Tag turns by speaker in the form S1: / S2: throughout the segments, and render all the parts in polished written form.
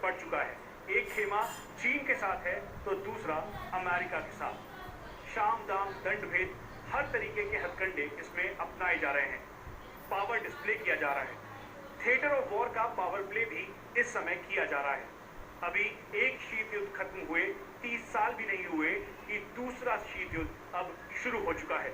S1: पड़ चुका है। एक खेमा चीन के साथ है तो दूसरा अमेरिका के साथ। शाम दाम दंड भेद हर तरीके के हथकंडे इसमें अपनाए जा रहे हैं। पावर डिस्प्ले किया जा रहा है। थिएटर ऑफ वॉर का पावर प्ले भी इस समय किया जा रहा है। अभी एक शीत युद्ध खत्म हुए 30 साल भी नहीं हुए कि दूसरा शीत युद्ध अब शुरू हो चुका है।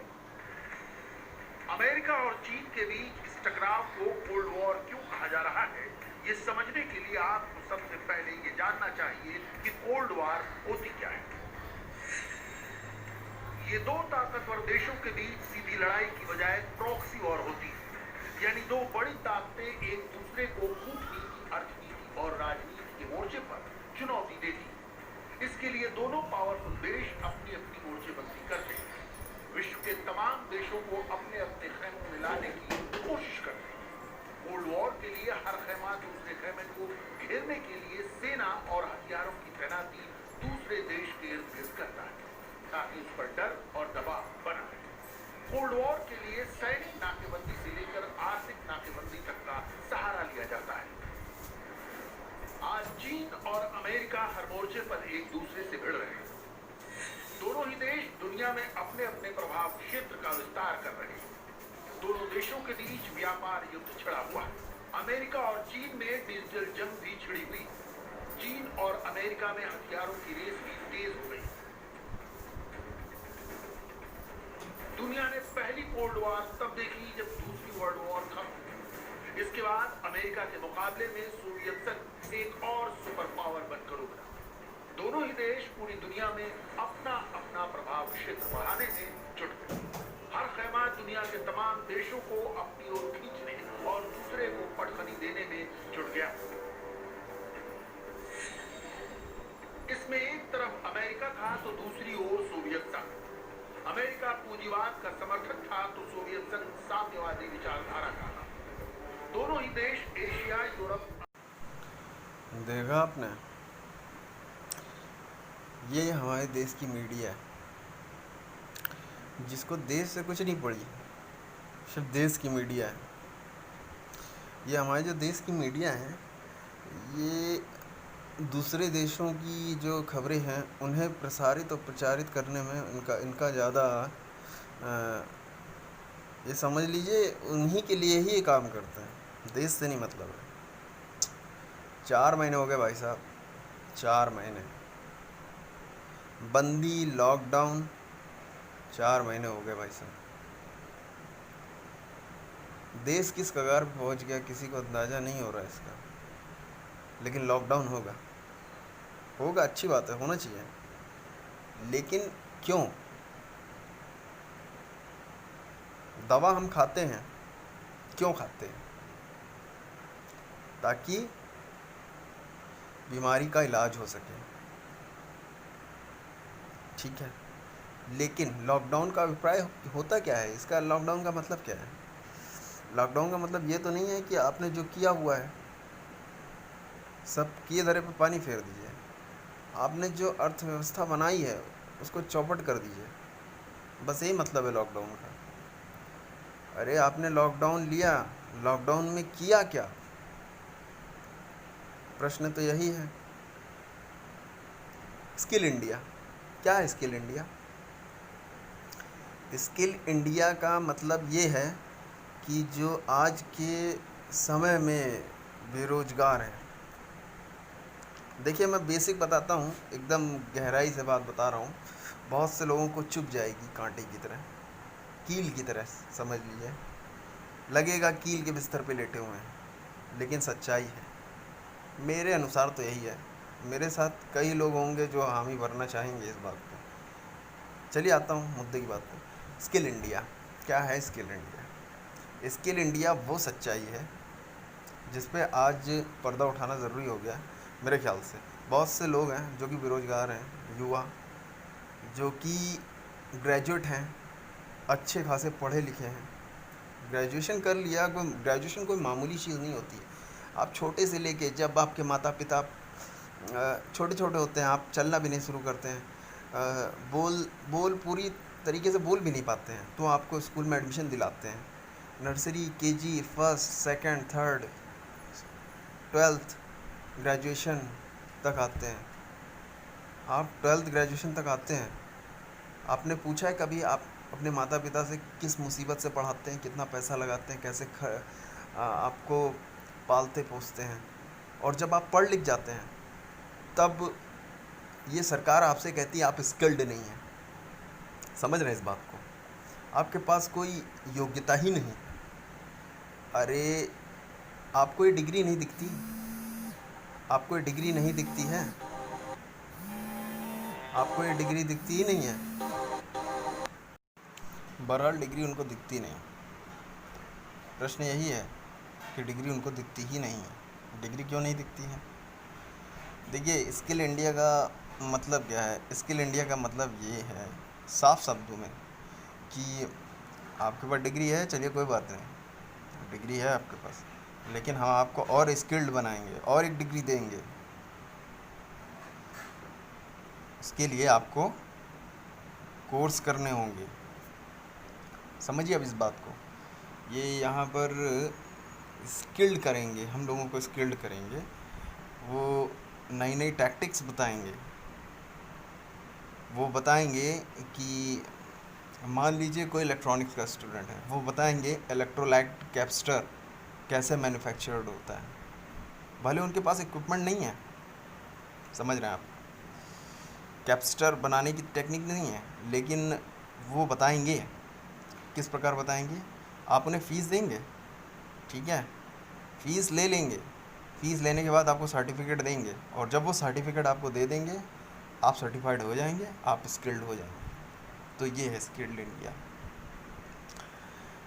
S2: अमेरिका और चीन के बीच इस टकराव को कोल्ड वॉर क्यों कहा जा रहा है, ये समझने के लिए आपको सबसे पहले ये जानना चाहिए कि कोल्ड वॉर होती क्या है। ये दो ताकतवर देशों के बीच सीधी लड़ाई की बजाय प्रॉक्सी वॉर होती है, यानी दो बड़ी ताकतें एक दूसरे को कूटनीति, अर्थनीति और राजनीति के मोर्चे पर चुनौती देती। इसके लिए दोनों पावरफुल देश अपनी अपनी मोर्चेबंदी करते हैं। विश्व के तमाम देशों को अपने अपने खेमों में लाने की कोशिश करते हैं। कोल्ड वॉर के लिए हर खेमा दूसरे खेमे को घेरने के लिए सेना और हथियारों की तैनाती दूसरे देश के इर्द गिर्द करता है ताकि उस पर डर और दबाव बना रहे। कोल्ड वॉर के लिए सैनिक नाकेबंदी से लेकर आर्थिक नाकेबंदी तक का सहारा लिया जाता है। आज चीन और अमेरिका हर मोर्चे पर एक दूसरे से भिड़ रहे हैं। दोनों ही देश दुनिया में अपने अपने प्रभाव क्षेत्र का विस्तार कर रहे हैं। दोनों देशों के बीच व्यापार युद्ध छिड़ा हुआ है। अमेरिका और चीन में डिजिटल जंग भी छिड़ी हुई। चीन और अमेरिका में हथियारों की रेस भी तेज हो गई। दुनिया ने पहली कोल्ड वॉर तब देखी जब दूसरी वर्ल्ड वॉर खत्म। इसके बाद अमेरिका के मुकाबले में सोवियत संघ एक और सुपर पावर बनकर उभरा। दोनों ही देश पूरी दुनिया में अपना अपना प्रभाव क्षेत्र बढ़ाने में जुट गए। हर खेमा दुनिया के तमाम देशों को अपनी ओर खींचने और दूसरे को पटखनी देने में जुट गया। इसमें एक तरफ अमेरिका था तो दूसरी ओर सोवियत संघ। अमेरिका पूंजीवाद का समर्थक था तो सोवियत संघ साम्यवादी विचारधारा का था। दोनों ही देश एशिया, यूरोप।
S3: देखा आपने, ये हमारे देश की मीडिया है जिसको देश से कुछ नहीं पड़ी, सिर्फ देश की मीडिया है। ये हमारे जो देश की मीडिया है ये दूसरे देशों की जो खबरें हैं उन्हें प्रसारित और प्रचारित करने में इनका ज़्यादा ये समझ लीजिए उन्हीं के लिए ही ये काम करते हैं, देश से नहीं मतलब है। 4 महीने हो गए भाई साहब, 4 महीने बंदी, लॉकडाउन, 4 महीने हो गए भाई साहब। देश किस कगार पर पहुंच गया किसी को अंदाज़ा नहीं हो रहा है इसका, लेकिन लॉकडाउन होगा, अच्छी बात है, होना चाहिए। लेकिन क्यों? दवा हम खाते हैं, क्यों खाते हैं? ताकि बीमारी का इलाज हो सके, ठीक है। लेकिन लॉकडाउन का अभिप्राय होता क्या है इसका? लॉकडाउन का मतलब क्या है? लॉकडाउन का मतलब ये तो नहीं है कि आपने जो किया हुआ है सब किए धरे पे पानी फेर दीजिए। आपने जो अर्थव्यवस्था बनाई है उसको चौपट कर दीजिए, बस यही मतलब है लॉकडाउन का। अरे आपने लॉकडाउन लिया, लॉकडाउन में किया क्या? प्रश्न तो यही है। स्किल इंडिया क्या है? स्किल इंडिया, स्किल इंडिया का मतलब ये है कि जो आज के समय में बेरोजगार हैं, देखिए मैं बेसिक बताता हूँ, एकदम गहराई से बात बता रहा हूँ, बहुत से लोगों को चुभ जाएगी कांटे की तरह, कील की तरह समझ लीजिए, लगेगा कील के बिस्तर पे लेटे हुए हैं, लेकिन सच्चाई है। मेरे अनुसार तो यही है। मेरे साथ कई लोग होंगे जो हामी भरना चाहेंगे इस बात पे। चलिए आता हूँ मुद्दे की बात पे। स्किल इंडिया क्या है? स्किल इंडिया, स्किल इंडिया वो सच्चाई है जिस पे आज पर्दा उठाना ज़रूरी हो गया मेरे ख्याल से। बहुत से लोग हैं जो कि बेरोज़गार हैं, युवा जो कि ग्रेजुएट हैं, अच्छे खासे पढ़े लिखे हैं, ग्रेजुएशन कर लिया। ग्रेजुएशन कोई मामूली चीज़ नहीं होती है। आप छोटे से लेके जब आपके माता पिता छोटे छोटे होते हैं, आप चलना भी नहीं शुरू करते हैं, बोल पूरी तरीके से बोल भी नहीं पाते हैं, तो आपको स्कूल में एडमिशन दिलाते हैं। Nursery, KG, first, second, third, 12th, graduation तक आते हैं, आप 12th ग्रेजुएशन तक आते हैं। आपने पूछा है कभी आप अपने माता पिता से किस मुसीबत से पढ़ाते हैं, कितना पैसा लगाते हैं, कैसे आपको पालते पोसते हैं? और जब आप पढ़ लिख जाते हैं तब ये सरकार आपसे कहती है आप स्किल्ड नहीं हैं। समझ रहे हैं इस बात को? आपके पास कोई योग्यता ही नहीं। अरे आपको ये डिग्री नहीं दिखती? आपको ये डिग्री नहीं दिखती है? आपको ये डिग्री दिखती ही नहीं है। बहरहाल डिग्री उनको दिखती नहीं। प्रश्न यही है कि डिग्री उनको दिखती ही नहीं है। डिग्री क्यों नहीं दिखती है? देखिए, स्किल इंडिया का मतलब क्या है? स्किल इंडिया का मतलब ये है साफ शब्दों में कि आपके पास डिग्री है, चलिए कोई बात नहीं, डिग्री है आपके पास, लेकिन हम आपको और स्किल्ड बनाएंगे और एक डिग्री देंगे। उसके लिए आपको कोर्स करने होंगे। समझिए अब इस बात को। ये यहाँ पर स्किल्ड करेंगे, हम लोगों को स्किल्ड करेंगे। वो नई नई टैक्टिक्स बताएंगे। वो बताएंगे कि मान लीजिए कोई इलेक्ट्रॉनिक्स का स्टूडेंट है, वो बताएंगे इलेक्ट्रोलाइट कैप्स्टर कैसे मैन्युफैक्चर्ड होता है। भले उनके पास इक्विपमेंट नहीं है, समझ रहे हैं आप, कैप्स्टर बनाने की टेक्निक नहीं है, लेकिन वो बताएंगे। किस प्रकार बताएंगे? आप उन्हें फ़ीस देंगे, ठीक है, फ़ीस ले लेंगे, फ़ीस लेने के बाद आपको सर्टिफिकेट देंगे, और जब वो सर्टिफिकेट आपको दे देंगे आप सर्टिफाइड हो जाएंगे, आप स्किल्ड हो जाएंगे। तो ये है स्किल्ड इंडिया।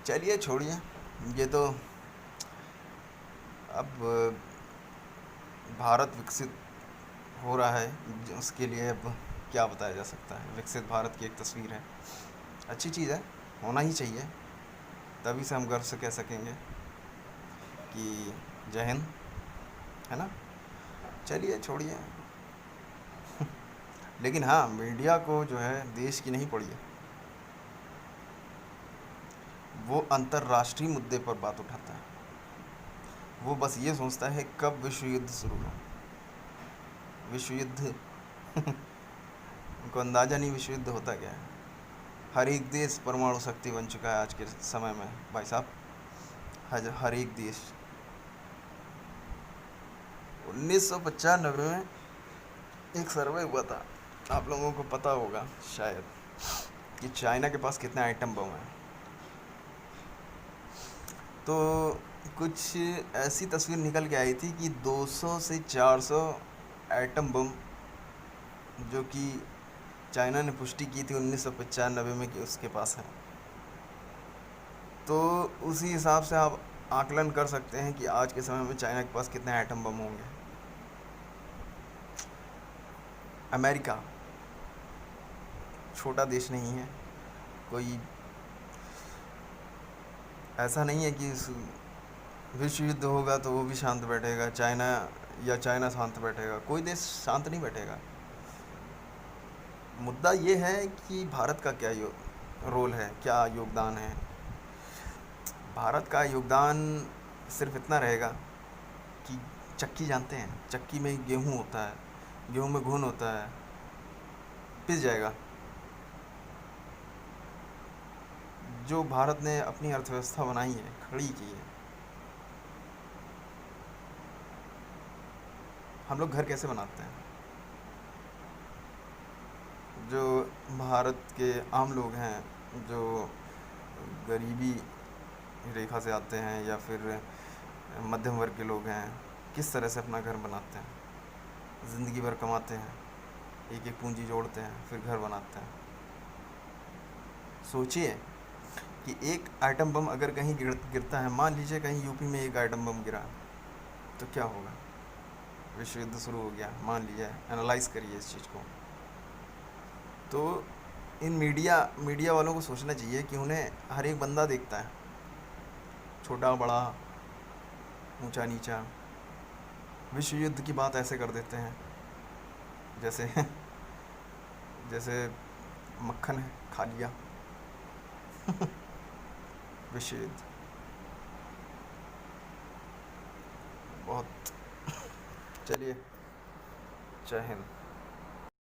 S3: चलिए छोड़िए, ये तो अब भारत विकसित हो रहा है, उसके लिए अब क्या बताया जा सकता है। विकसित भारत की एक तस्वीर है, अच्छी चीज़ है, होना ही चाहिए, तभी से हम गर्व से कह सकेंगे कि जय हिंद, है ना। चलिए छोड़िए लेकिन हाँ, मीडिया को जो है देश की नहीं पड़ी है, वो अंतर्राष्ट्रीय मुद्दे पर बात उठाता है। वो बस ये सोचता है कब विश्व युद्ध शुरू हो। विश्व युद्ध उनको अंदाज़ा नहीं विश्व युद्ध होता क्या है। हर एक देश परमाणु शक्ति बन चुका है आज के समय में भाई साहब, हर एक देश। 1995 में एक सर्वे हुआ था, आप लोगों को पता होगा शायद, कि चाइना के पास कितने आइटम बम हैं। तो कुछ ऐसी तस्वीर निकल के आई थी कि 200 से 400 आइटम बम जो कि चाइना ने पुष्टि की थी 1995 में कि उसके पास है। तो उसी हिसाब से आप आकलन कर सकते हैं कि आज के समय में चाइना के पास कितने आइटम बम होंगे। अमेरिका छोटा देश नहीं है, कोई ऐसा नहीं है कि विश्व युद्ध होगा तो वो भी शांत बैठेगा, चाइना शांत बैठेगा, कोई देश शांत नहीं बैठेगा। मुद्दा ये है कि भारत का क्या रोल है, क्या योगदान है। भारत का योगदान सिर्फ इतना रहेगा कि चक्की जानते हैं, चक्की में गेहूँ होता है, गेहूँ में घुन होता है, पिस जाएगा। जो भारत ने अपनी अर्थव्यवस्था बनाई है, खड़ी की है, हम लोग घर कैसे बनाते हैं? जो भारत के आम लोग हैं, जो गरीबी रेखा से आते हैं या फिर मध्यम वर्ग के लोग हैं, किस तरह से अपना घर बनाते हैं? ज़िंदगी भर कमाते हैं, एक एक पूंजी जोड़ते हैं, फिर घर बनाते हैं। सोचिए कि एक आइटम बम अगर कहीं गिरता है, मान लीजिए कहीं यूपी में एक आइटम बम गिरा, तो क्या होगा? विश्व युद्ध शुरू हो गया, मान लीजिए। एनालाइज करिए इस चीज़ को। तो इन मीडिया वालों को सोचना चाहिए कि उन्हें हर एक बंदा देखता है, छोटा बड़ा, ऊंचा नीचा। विश्व युद्ध की बात ऐसे कर देते हैं जैसे जैसे मक्खन है, खा लिया विश्व युद्ध बहुत चलिए, जय हिंद।